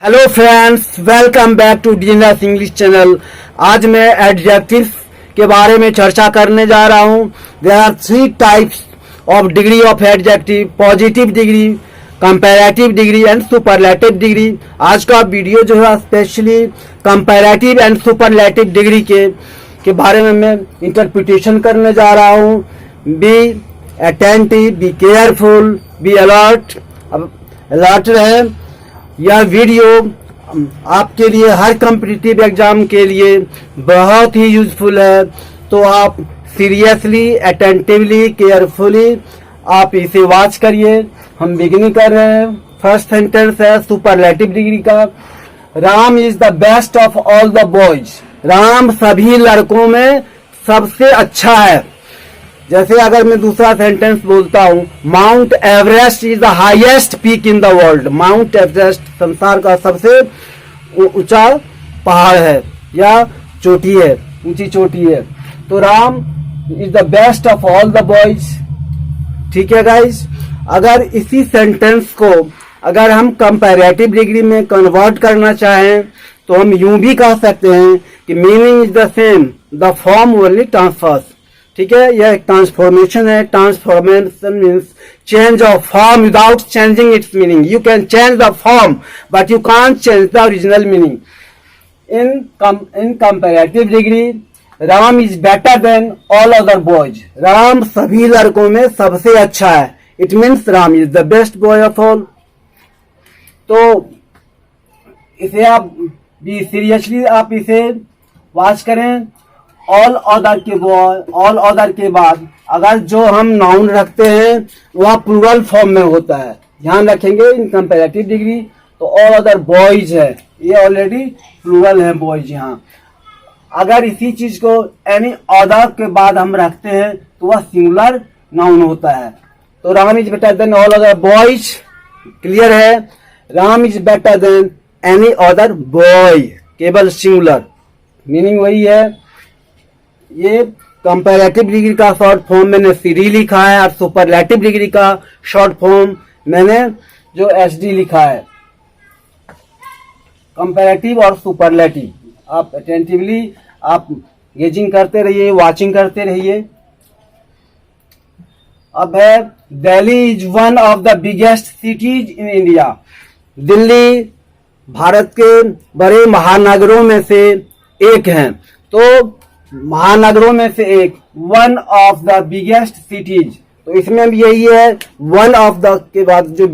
Hello friends, welcome back to DNS English channel. आज मैं adjectives के बारे में चर्चा करने जा रहा हूँ। There are 3 types of degree of adjective: positive degree, comparative degree and superlative degree. आज का वीडियो जो है specially comparative and superlative degree के बारे में मैं इंटरप्रिटेशन करने जा रहा हूँ। Be attentive, be careful, be alert. अब अलर्ट रहे। यह वीडियो आपके लिए हर कॉम्पिटिटिव एग्जाम के लिए बहुत ही यूजफुल है, तो आप सीरियसली, अटेंटिवली, केयरफुली आप इसे वॉच करिए। हम बिगिनिंग कर रहे हैं। फर्स्ट सेंटेंस है सुपरलेटिव डिग्री का। Ram is the best of all the boys. Ram सभी लड़कों में सबसे अच्छा है। जैसे अगर मैं दूसरा सेंटेंस बोलता हूँ, mount Everest is the highest peak in the world. Mount Everest संसार का सबसे ऊंचा पहाड़ है या चोटी है, ऊंची चोटी है। तो Ram is the best of all the boys. ठीक है गाइज। अगर इसी सेंटेंस को अगर हम कंपैरेटिव डिग्री में कन्वर्ट करना चाहें तो हम यूं भी कह सकते हैं कि meaning is the same, the form only transfers. ठीक है, यह एक ट्रांसफॉर्मेशन है। Transformation means change of form without changing its meaning. You can change the form but you can't change the original meaning. In comparative degree, Ram is better than all other boys. Ram सभी लड़कों में सबसे अच्छा है। It means Ram is the best boy of all. तो इसे आप भी सीरियसली आप इसे वॉच करें। ऑल अदर के बाद अगर जो हम नाउन रखते हैं वह प्लूरल फॉर्म में होता है। ध्यान रखेंगे इन कंपैरेटिव डिग्री। तो ऑल अदर बॉयज है, ये ऑलरेडी प्लूरल है बॉयज। यहाँ अगर इसी चीज को एनी अदर के बाद हम रखते हैं तो वह सिंगुलर नाउन होता है। तो Ram is better than all other boys. Clear है, Ram is better than any other boy, केवल सिंगुलर, मीनिंग वही है। ये कंपैरेटिव डिग्री का शॉर्ट फॉर्म मैंने सीडी लिखा है और सुपरलेटिव डिग्री का शॉर्ट फॉर्म मैंने जो एसडी लिखा है। कंपैरेटिव और सुपरलेटिव आप अटेंटिवली आप गेजिंग करते रहिए, वॉचिंग करते रहिए। अब है Delhi is one of the biggest cities in India. Delhi Bharat के बड़े महानगरों में से एक है। तो महानगरों में से एक, one of the biggest cities. तो इसमें भी यही है, वन ऑफ द के बाद जो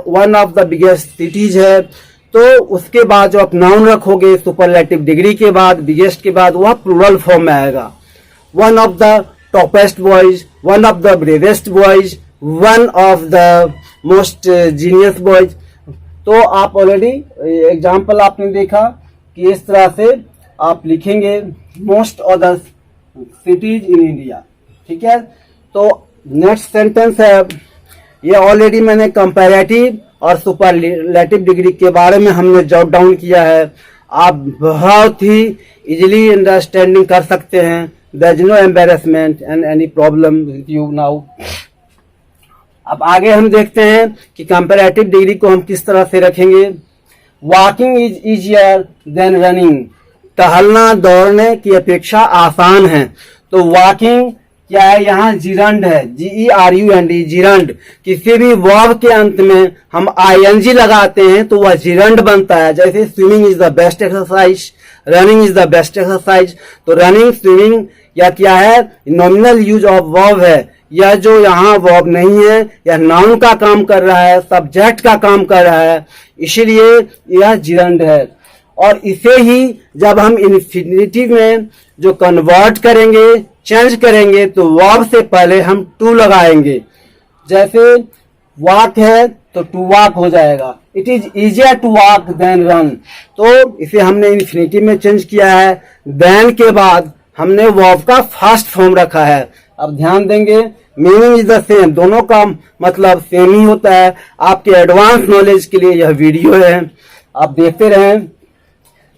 one of the biggest cities है, तो उसके बाद जो आप नाउन रखोगे सुपरलेटिव डिग्री के बाद, बिगेस्ट के बाद, वह प्लूरल फॉर्म में आएगा। One of the toppest boys, one of the bravest boys, one of the most genius boys. तो आप ऑलरेडी एग्जाम्पल आपने देखा कि इस तरह से आप लिखेंगे most of the cities in India. ठीक है। तो नेक्स्ट सेंटेंस है, ये ऑलरेडी मैंने कंपैरेटिव और सुपरलेटिव डिग्री के बारे में हमने जॉट डाउन किया है। आप बहुत ही इजीली अंडरस्टैंडिंग कर सकते हैं। There is no embarrassment and any problem with you now. अब आगे हम देखते हैं कि कंपैरेटिव डिग्री को हम किस तरह से रखेंगे। Walking is easier than running. टहलना दौड़ने की अपेक्षा आसान है। तो वॉकिंग क्या है, यहाँ जिरंड है, GERUND, जिरंड। किसी भी वर्ब के अंत में हम ING लगाते हैं तो वह जिरंड बनता है। जैसे swimming is the best exercise, running is the best exercise. तो रनिंग, स्विमिंग या क्या है, नॉमिनल यूज ऑफ वर्ब है। यह जो यहाँ वर्ब नहीं है, यह नाउन का काम कर रहा है, सब्जेक्ट का काम कर रहा है, इसीलिए यह जिरंड है। और इसे ही जब हम इन्फिनिटिव में जो कन्वर्ट करेंगे, चेंज करेंगे, तो वर्ब से पहले हम टू लगाएंगे। जैसे वॉक है तो टू वॉक हो जाएगा। It is easier to walk than run. तो इसे हमने इन्फिनिटिव में चेंज किया है। देन के बाद हमने वर्ब का फर्स्ट फॉर्म रखा है। अब ध्यान देंगे, मीनिंग इज द सेम, दोनों का मतलब सेम ही होता है। आपके एडवांस नॉलेज के लिए यह वीडियो है, आप देखते रहें।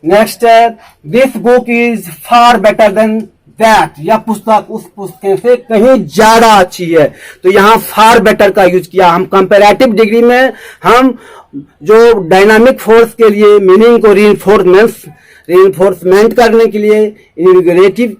नेक्स्ट है, this book is far better than that, यह पुस्तक उस पुस्तक से कहीं ज्यादा अच्छी है। तो यहाँ फार बेटर का यूज किया। हम कंपैरेटिव डिग्री में हम जो डायनामिक फोर्स के लिए मीनिंग को रीइंफोर्समेंट करने के लिए इंटीग्रेटिव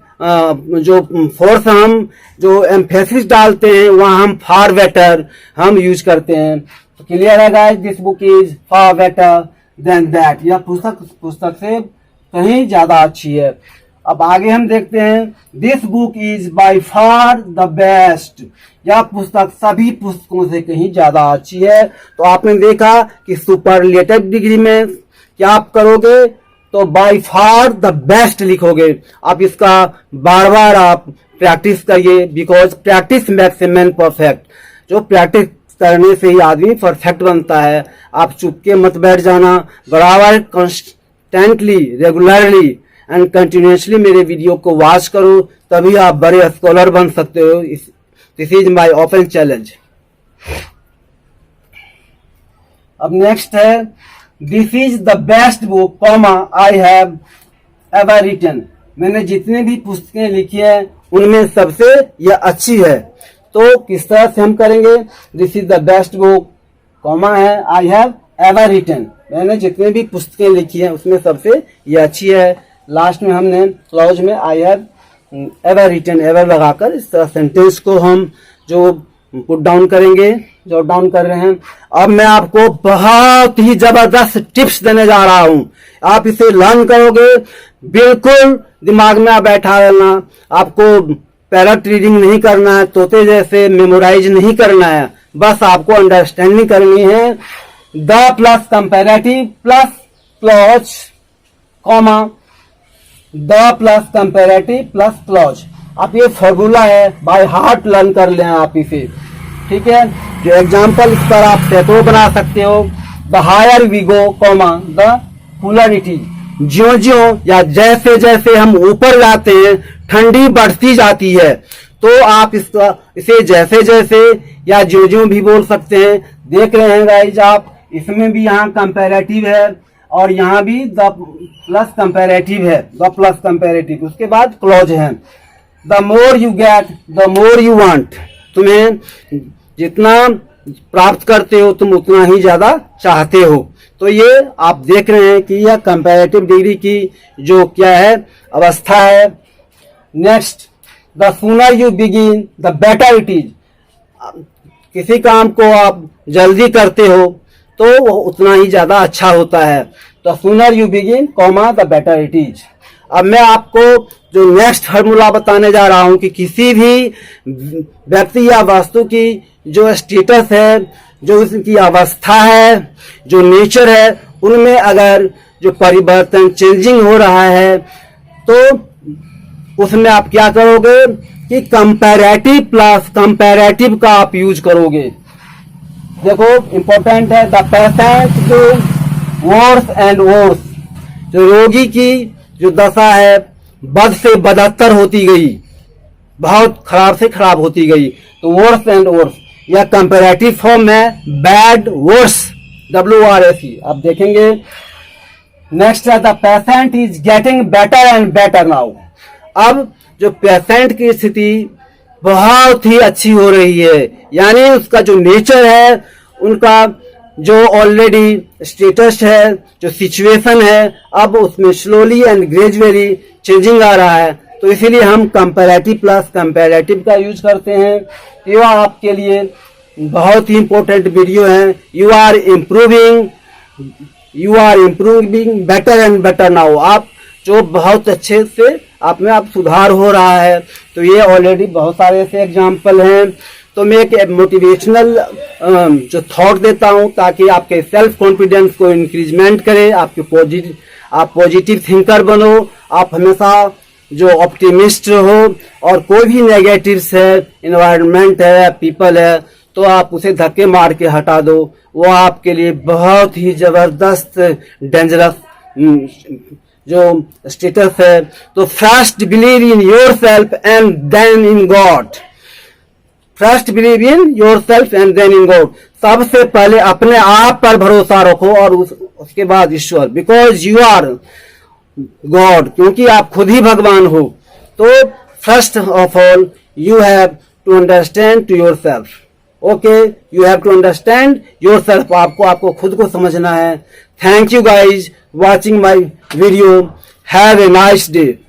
जो फोर्स हम जो एम्फेसिस डालते हैं वहां हम फार बेटर हम यूज करते हैं। तो क्लियर है guys, this book is far better than that, यह पुस्तक से कहीं ज्यादा अच्छी है। अब आगे हम देखते हैं, this book is by far the best, यह पुस्तक सभी पुस्तकों से कहीं ज्यादा अच्छी है। तो आपने देखा कि सुपरलेटिव डिग्री में क्या आप करोगे, तो बाय फार द बेस्ट लिखोगे। आप इसका बार बार आप प्रैक्टिस करिए, because practice makes a man perfect. जो प्रैक्टिस करने से ही आदमी परफेक्ट बनता है। आप चुपके मत बैठ जाना, बराबर कंस्टेंटली, रेगुलरली एंड कंटिन्यूसली मेरे वीडियो को वॉच करो, तभी आप बड़े स्कॉलर बन सकते हो। This is my open challenge. अब नेक्स्ट है, this is the best book comma I have ever written, मैंने जितने भी पुस्तकें लिखी है उनमें सबसे यह अच्छी है। तो किस तरह से हम करेंगे, this is the best book comma है आई हैव एवर रिटन, मैंने जितने भी पुस्तकें लिखी हैं उसमें सबसे यह अच्छी है। लास्ट में हमने क्लॉज में I have ever written, ever लगाकर इस तरह सेंटेंस को हम जो पुट डाउन करेंगे, जॉट डाउन कर रहे हैं। अब मैं आपको बहुत ही जबरदस्त टिप्स देने जा रहा हूं, आप इसे लर्न करोगे, बिल्कुल दिमाग में आप बैठा रहना। आपको पैरेट रीडिंग नहीं करना है, तोते जैसे मेमोराइज नहीं करना है, बस आपको अंडरस्टैंडिंग करनी है। The plus comparative plus clause comma the plus comparative plus clause. आप ये फॉर्मूला है, बाय हार्ट लर्न कर लें आप इसे, ठीक है। जो एग्जाम्पल इस पर आप सैकड़ों बना सकते हो। The higher we go comma the cooler it is, ज्यो ज्यो या जैसे जैसे हम ऊपर जाते हैं ठंडी बढ़ती जाती है। तो आप इसे जैसे जैसे या ज्यो ज्यो भी बोल सकते हैं। देख रहे हैं गाइज आप, इसमें भी यहाँ कंपैरेटिव है और यहाँ भी द प्लस कंपैरेटिव है, द प्लस कंपैरेटिव, उसके बाद क्लॉज है। The more you get the more you want, तुम्हें जितना प्राप्त करते हो तुम उतना ही ज्यादा चाहते हो। तो ये आप देख रहे हैं कि यह कंपैरेटिव डिग्री की जो क्या है अवस्था है। Next, the sooner you begin the better it is, किसी काम को आप जल्दी करते हो तो वो उतना ही ज्यादा अच्छा होता है। The sooner you begin comma the better it is. अब मैं आपको जो नेक्स्ट फार्मूला बताने जा रहा हूं कि किसी भी व्यक्ति या वस्तु की जो स्टेटस है, जो उसकी अवस्था है, जो नेचर है, उनमें अगर जो परिवर्तन चेंजिंग हो रहा है तो उसमें आप क्या करोगे कि कंपैरेटिव प्लस कंपैरेटिव का आप यूज करोगे। देखो इंपॉर्टेंट है, द पेशेंट जो वर्स एंड वर्स, जो रोगी की जो दशा है बद से बदतर होती गई, बहुत खराब से खराब होती गई, तो वर्स एंड वर्स, यह कंपैरेटिव फॉर्म है बैड वर्स, WRS। आप देखेंगे नेक्स्ट है, the patient is getting better and better now. अब जो पेशेंट की स्थिति बहुत ही अच्छी हो रही है, यानी उसका जो नेचर है, उनका जो ऑलरेडी स्टेटस है, जो सिचुएशन है, अब उसमें स्लोली एंड ग्रेजुअली चेंजिंग आ रहा है। तो इसीलिए हम कंपैरेटिव प्लस कंपैरेटिव का यूज करते हैं। ये आपके लिए बहुत ही इंपॉर्टेंट वीडियो है। You are improving better and better now, आप जो बहुत अच्छे से आप में आप सुधार हो रहा है। तो ये ऑलरेडी बहुत सारे ऐसे एग्जाम्पल हैं। तो मैं एक मोटिवेशनल जो थॉट देता हूं ताकि आपके सेल्फ कॉन्फिडेंस को इंक्रीजमेंट करे, आप पॉजिटिव थिंकर बनो, आप हमेशा जो ऑप्टिमिस्ट हो, और कोई भी नेगेटिव्स है, इन्वायरमेंट है, पीपल है, तो आप उसे धक्के मार के हटा दो। वो आपके लिए बहुत ही जबरदस्त डेंजरस जो स्टेटस है। तो first believe in yourself and then in God, first believe in yourself and then in God, सबसे पहले अपने आप पर भरोसा रखो और उसके बाद ईश्वर, बिकॉज यू आर गॉड, क्योंकि आप खुद ही भगवान हो। तो first of all you have to understand to yourself. Okay, you have to understand yourself. आपको खुद को समझना है. Thank you guys watching my video. Have a nice day.